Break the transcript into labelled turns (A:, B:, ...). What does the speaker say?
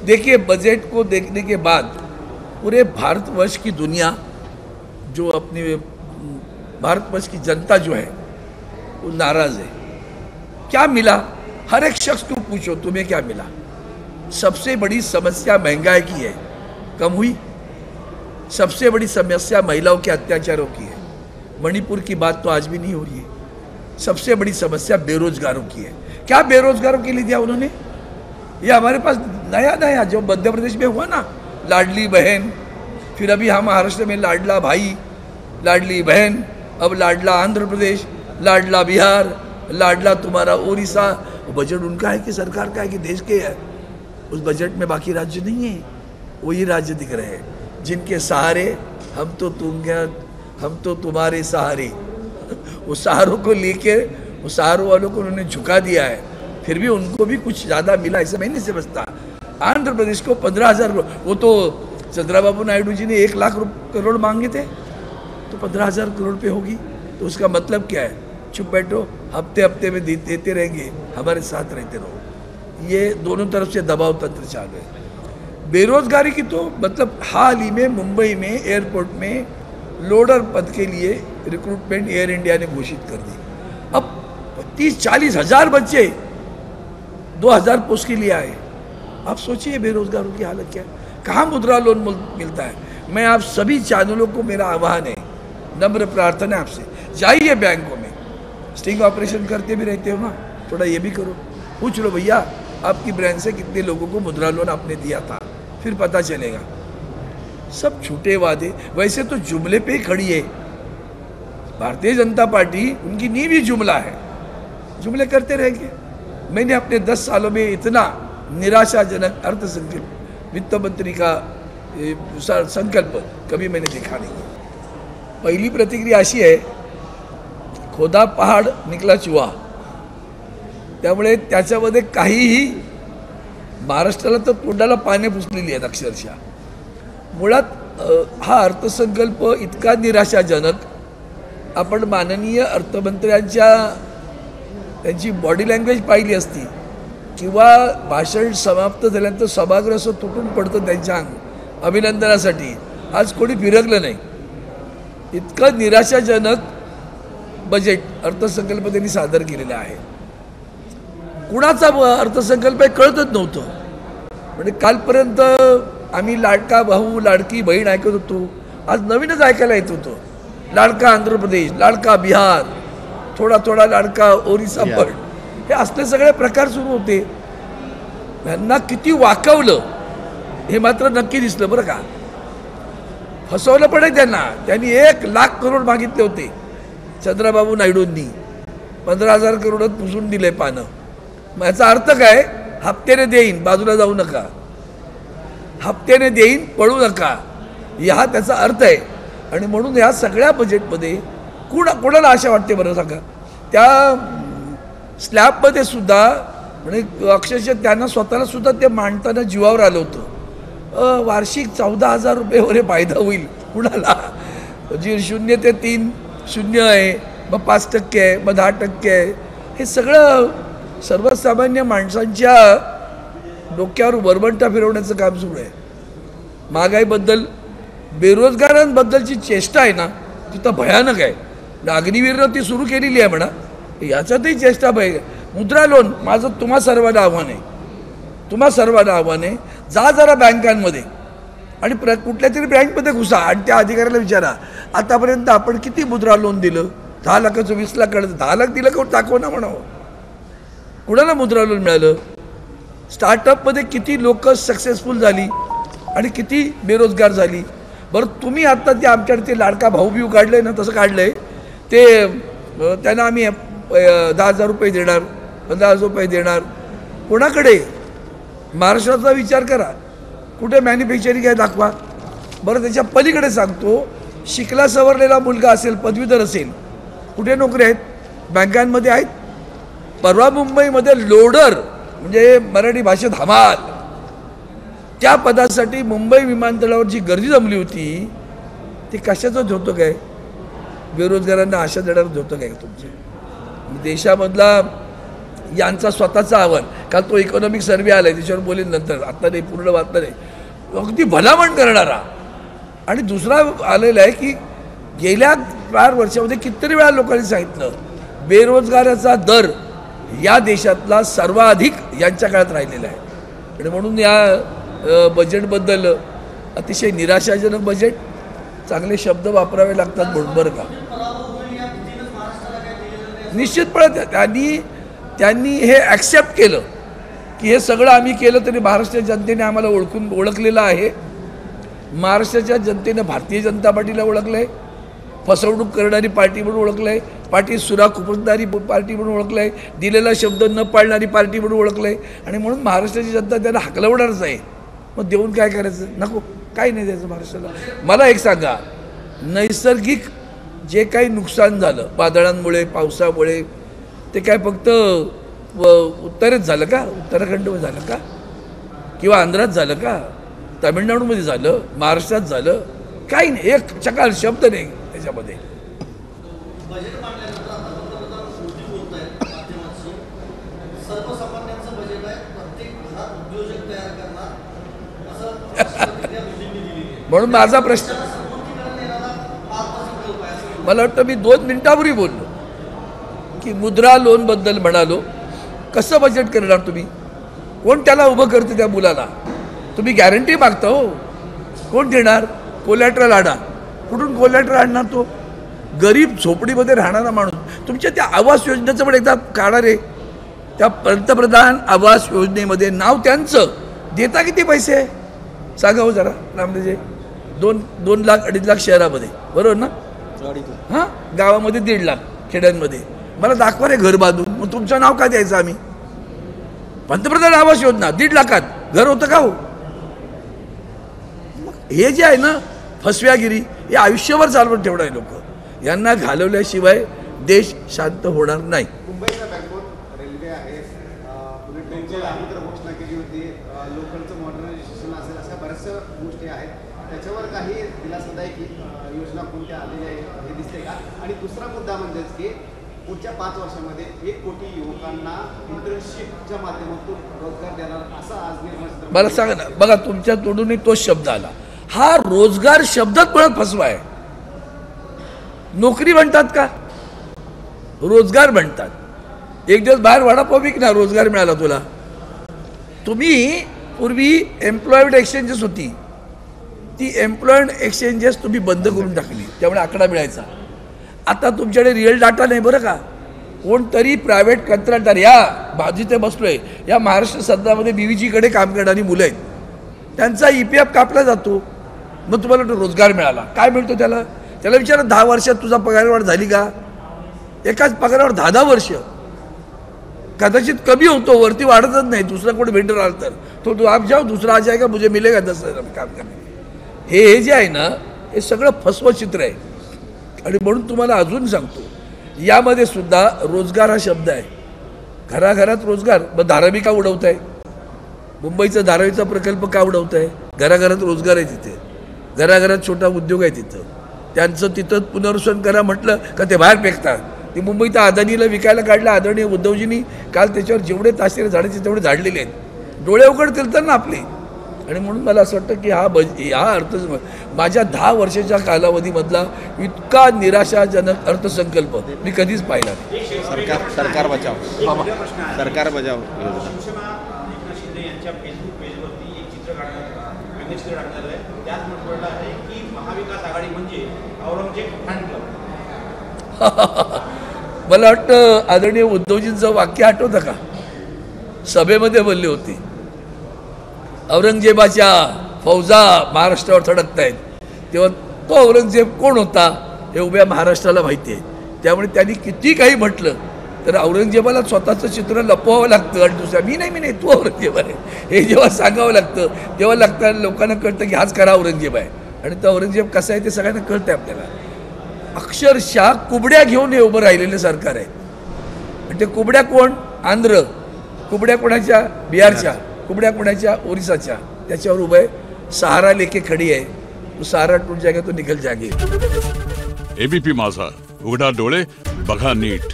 A: देखिए, बजट को देखने के बाद पूरे भारतवर्ष की दुनिया, जो अपनी भारतवर्ष की जनता जो है वो नाराज है। क्या मिला? हर एक शख्स को पूछो तुम्हें क्या मिला। सबसे बड़ी समस्या महंगाई की है, कम हुई। सबसे बड़ी समस्या महिलाओं के अत्याचारों की है, मणिपुर की बात तो आज भी नहीं हो रही है। सबसे बड़ी समस्या बेरोजगारों की है। क्या बेरोजगारों के लिए दिया उन्होंने? ये हमारे पास नया नया जो मध्य प्रदेश में हुआ ना, लाडली बहन, फिर अभी हम महाराष्ट्र में लाडला भाई, लाडली बहन, अब लाडला आंध्र प्रदेश, लाडला बिहार, लाडला तुम्हारा उड़ीसा। बजट उनका है कि सरकार का है कि देश के है? उस बजट में बाकी राज्य नहीं है, वही राज्य दिख रहे हैं जिनके सहारे हम तो तुम्हारे सहारे। वो सहारों को लेके, वो सहारों वालों को उन्होंने झुका दिया है, फिर भी उनको भी कुछ ज़्यादा मिला ऐसा मैं नहीं समझता। आंध्र प्रदेश को 15,000, वो तो चंद्रबाबू नायडू जी ने 1 लाख करोड़ मांगे थे, तो 15,000 करोड़ पे होगी। तो उसका मतलब क्या है? चुप बैठो, हफ्ते हफ्ते में देते रहेंगे, हमारे साथ रहते रहो। ये दोनों तरफ से दबाव तंत्र चालू है। बेरोजगारी की तो मतलब हाल ही में मुंबई में एयरपोर्ट में लोडर पद के लिए रिक्रूटमेंट एयर इंडिया ने घोषित कर दी। अब 30-40 हज़ार बच्चे 2,000 पोस्ट के लिए आए। आप सोचिए बेरोजगारों की हालत क्या है। कहाँ मुद्रा लोन मिलता है? मैं आप सभी चैनलों को मेरा आह्वान है, नम्र प्रार्थना है आपसे, जाइए बैंकों में, स्टिंग ऑपरेशन करते भी रहते हो ना, थोड़ा ये भी करो, पूछ लो भैया आपकी ब्रांच से कितने लोगों को मुद्रा लोन आपने दिया था, फिर पता चलेगा। सब झूठे वादे, वैसे तो जुमले पे ही खड़ी है भारतीय जनता पार्टी, उनकी नींव ही जुमला है, जुमले करते रहेंगे। मैंने अपने 10 सालों में इतना निराशाजनक अर्थसंकल्प, वित्त मंत्री का संकल्प कभी मैंने देखा नहीं। पहिली प्रतिक्रिया अशी आहे, खोदा पहाड निकला चुहा। त्यामुळे त्याच्यामध्ये काहीही, महाराष्ट्राला तर तोंडाला पाने पुसलेली आहेत अक्षरशः। मुळात हा अर्थसंकल्प इतका निराशाजनक, आपण माननीय अर्थमंत्र्यांच्या त्यांची बॉडी लँग्वेज पाहिली असती किंवा भाषण समाप्त झाल्यानंतर सभागृह असं तुटून पडतं त्यांच्या अभिनंदनासाठी, आज कोणी फिरकलं नाही। इतकं निराशाजनक बजेट अर्थसंकल्प त्यांनी सादर केलेला आहे। कुणाचा अर्थसंकल्प कळतच नव्हतं। म्हणजे कालपर्यंत आम्ही लाडका भाऊ लाडकी बहीण ऐकत होतो, आज नवीनच ऐकायला येत होतं, लाडका आंध्र प्रदेश, लाडका बिहार, थोडा थोडा लाडका ओरिसा पण, हे असले सगळे प्रकार सुरू होते। यांना किती वाकवलं हे मात्र नक्की दिसलं बरं का। फसवलं पण आहे त्यांना। त्यांनी 1 लाख करोड मागितले होते चंद्रबाबू नायडूंनी, 15,000 करोडात पुसून दिले पानं। मग याचा अर्थ काय? हप्त्याने देईन, बाजूला जाऊ नका, हप्त्याने देईन, पळू नका, हा त्याचा अर्थ आहे। आणि म्हणून या सगळ्या बजेटमध्ये कोणाला आशा वाटते बरं सांगा? त्या स्लॅबमध्ये सुद्धा म्हणजे अक्षरशः त्यांना स्वतःला सुद्धा ते मांडताना जीवावर आलं होतं। वार्षिक 14,000 रुपये फायदा होईल कुणाला? जी 0 ते 3 0 आहे, मग 5% आहे, मग 10% आहे, हे सगळं सर्वसामान्य माणसांच्या डोक्यावर वरवंटा फिरवण्याचं काम सुरू आहे। महागाईबद्दल, बेरोजगारांबद्दलची चेष्टा आहे ना, तिथं भयानक आहे। अग्निवीरनं ती सुरू केलेली आहे म्हणा, याच्यातही चेष्टा पाहिजे। मुद्रा लोन, माझं तुम्हा सर्वांना आव्हान आहे, तुम्हा सर्वांना आव्हान आहे, जा जरा बँकांमध्ये आणि कुठल्या तरी बँकमध्ये घुसा आणि त्या अधिकाऱ्याला विचारा, आतापर्यंत आपण किती मुद्रा लोन दिलं? 10 लाखाचं 20 लाख काढलं, 10 लाख दिलं का दाखव ना म्हणावं। कुणाला मुद्रा लोन मिळालं? स्टार्टअपमध्ये किती लोक सक्सेसफुल झाली आणि किती बेरोजगार झाली? बरं तुम्ही आत्ता ते आमच्याकडे ते लाडका भाऊ बिऊ काढलं ना, तसं काढलं आहे ते, त्यांना आम्ही 10,000 रुपये देणार, 15,000 रुपये देणार, कोणाकडे? महाराष्ट्राचा विचार करा, कुठे मॅन्युफॅक्चरिंग आहे दाखवा बरं। त्याच्या पलीकडे सांगतो, शिकला सवरलेला मुलगा असेल, पदवीधर असेल, कुठे नोकरी आहेत? बँकांमध्ये आहेत। परवा मुंबईमध्ये लोडर म्हणजे मराठी भाषेत हमाल, त्या पदासाठी मुंबई विमानतळावर जी गर्दी जमली होती ती कशाचंच होतं काय? बेरोजगारांना आशा देणारच होतं काय तुमचे? देशामधला यांचा स्वतःचा अहवाल, काल तो इकॉनॉमिक सर्व्हे आला आहे त्याच्यावर बोलेन नंतर, आता नाही, पूर्ण वाचलं नाही, अगदी भलामण करणारा. आणि दुसरा आलेला आहे की गेल्या 4 वर्षामध्ये कितीतरी वेळा लोकांनी सांगितलं बेरोजगाराचा दर या देशातला सर्वाधिक यांच्या काळात राहिलेला आहे. आणि म्हणून या बजेटबद्दल अतिशय निराशाजनक बजेट, चांगले शब्द वापरावे लागतात म्हणून बरं का. निश्चितपणे त्यांनी हे ॲक्सेप्ट केलं की हे सगळं आम्ही केलं तरी महाराष्ट्राच्या जनतेने आम्हाला ओळखलेलं आहे. महाराष्ट्राच्या जनतेनं भारतीय जनता पार्टीला ओळखलं आहे, फसवणूक करणारी पार्टी म्हणून ओळखलं आहे, पार्टी सुराख उपजणारी पार्टी म्हणून ओळखलं आहे, दिलेला शब्द न पाळणारी पार्टी म्हणून ओळखलं आहे. आणि म्हणून महाराष्ट्राची जनता त्यांना हाकलवणारच आहे. मग देऊन काय करायचं, नको, काही नाही द्यायचं महाराष्ट्राला. मला एक सांगा, नैसर्गिक जे काही नुकसान झालं वादळांमुळे, पावसामुळे, ते काय फक्त उत्तरेत झालं का, उत्तराखंडमध्ये झालं का, किंवा आंध्रात झालं का, तामिळनाडूमध्ये झालं, महाराष्ट्रात झालं? काही नाही, एक चकाल शब्द नाही त्याच्यामध्ये. म्हणून माझा प्रश्न, मला वाटतं मी 2 मिनिटांपूर्वी बोललो की मुद्रा लोनबद्दल म्हणालो. कसं बजेट करणार तुम्ही? कोण त्याला उभं करते त्या मुलाला? तुम्ही गॅरंटी मागता हो, कोण देणार? कोलॅटरल आणा. कुठून कोलॅटरल आणणार? तो गरीब झोपडीमध्ये राहणारा माणूस. तुमच्या त्या आवास योजनेचं पण एकदा काढणार आहे, त्या पंतप्रधान आवास योजनेमध्ये नाव त्यांचं, देता किती पैसे सांगा हो जरा रामदेवजी? 2 लाख 2.5 लाख शहरामध्ये, बरोबर ना? हां, गावामध्ये 1.5 लाख, खेड्यांमध्ये. मला दाखवा रे घर बांधून. मग तुमचं नाव काय द्यायचं आम्ही? पंतप्रधान आवास योजना 1.5 लाखात घर होतं का हो? हे जे आहे ना फसव्यागिरी, हे आयुष्यभर चालवून ठेवणार आहे लोक. यांना घालवल्याशिवाय देश शांत होणार नाही.
B: मुंबईचा बॅकबोन रेल्वे आहे, घोषणा केली होती, लोकलचं मॉडर्नायझेशन असेल, अशा बऱ्याचशा गोष्टी आहेत. त्याच्यावर काही दिलासादायक योजना कोणत्या आलेल्या आहेत हे दिसते का? आणि दुसरा मुद्दा म्हणजेच की पुढच्या 5 वर्षामध्ये 1 कोटी युवकांना इंटर्नशिपच्या माध्यमातून रोजगार देणार असा आज निर्णय.
A: मला सांगा ना, बघा तुमच्या तोंडून तोच शब्द आला. हा रोजगार शब्दच मुळात फसवा आहे. नोकरी म्हणतात का? रोजगार म्हणतात. एक दिवस बाहेर वडापाव विक ना, रोजगार मिळाला तुला. तुम्ही पूर्वी एम्प्लॉयमेंट एक्सचेंजेस होती, ती एम्प्लॉयमेंट एक्सचेंजेस तुम्ही बंद करून टाकली, त्यामुळे आकडा मिळायचा. आता तुमच्याकडे रिअल डाटा नाही बरं का. कोणतरी प्रायव्हेट कंत्राटदार, या बाजू ते बसलोय, या महाराष्ट्र सदनामध्ये बीव्हीजीकडे काम करणारी मुलं आहेत, त्यांचा EPF कापला जातो. मग तुम्हाला रोजगार मिळाला, काय मिळतो त्याला? त्याला विचारा 10 वर्षात तुझा पगारवाढ झाली का? एकाच पगारावर 10-10 वर्ष, कदाचित कमी होतो, वरती वाढतच नाही. दुसरा कोणी वेंडर आला तर तो आप जाओ, दुसरा आ जाएगा, मुझे मिलेगा 10,000 काम करणे. हे जे आहे ना, हे सगळं फसवं चित्र आहे. आणि म्हणून तुम्हाला अजून सांगतो, यामध्ये सुद्धा रोजगार हा शब्द आहे. घराघरात रोजगार. मग धारावी का उडवत आहे? मुंबईचा धारावीचा प्रकल्प का उडवत आहे? घराघरात रोजगार आहे तिथे, घराघरात छोटा उद्योग आहे तिथं. त्यांचं तिथं पुनर्वसन करा म्हटलं का ते बाहेर फेकतात. ते मुंबईत अदानीला विकायला काढलं. आदरणीय उद्धवजींनी काल त्याच्यावर जेवढे ताशेरे झाडाचे तेवढे झाडलेले आहेत. डोळे उघडतील तर ना आपले. आणि म्हणून मला असं वाटतं की हा अर्थ माझ्या 10 वर्षाच्या कालावधीमधला इतका निराशाजनक अर्थसंकल्प मी कधीच पाहिला नाही.
C: सरकार बचाव
D: यांच्या फेसबुक पेजवरती एक चित्र टाकण्यात आहे. त्यात म्हटलं आहे की महाविकास आघाडी म्हणजे औरंगजेब फॅन क्लब.
A: मला वाटतं आदरणीय उद्धवजींचं वाक्य आठवतं का? सभेमध्ये बोलले होते, औरंगजेबाच्या फौजा महाराष्ट्रावर थडकत आहेत. तेव्हा तो औरंगजेब कोण होता हे उभ्या महाराष्ट्राला माहिती आहे. त्यामुळे त्यांनी किती काही म्हटलं तर औरंगजेबाला स्वतःचं चित्र लपवावं लागतं. आणि दुसऱ्या मी नाही तू औरंगजेब आहे हे जेव्हा सांगावं लागतं तेव्हा लोकांना कळतं की हाच खरा औरंगजेब आहे. आणि तो औरंगजेब कसा आहे ते सगळ्यांना कळतं आपल्याला. अक्षरशः कुबड्या घेऊन हे उभं राहिलेलं सरकार आहे. आणि ते कुबड्या कोण? आंध्र. कुबड्या कोणाच्या? बिहारच्या. कुबड्या कोणाच्या? ओरिसाच्या. त्याच्यावर उभं आहे. सहारा लेके खडी आहे. तो सहारा टूट जाएगा तो निकल जाएंगे.
E: ABP माझा, उघडा डोळे बघा नीट.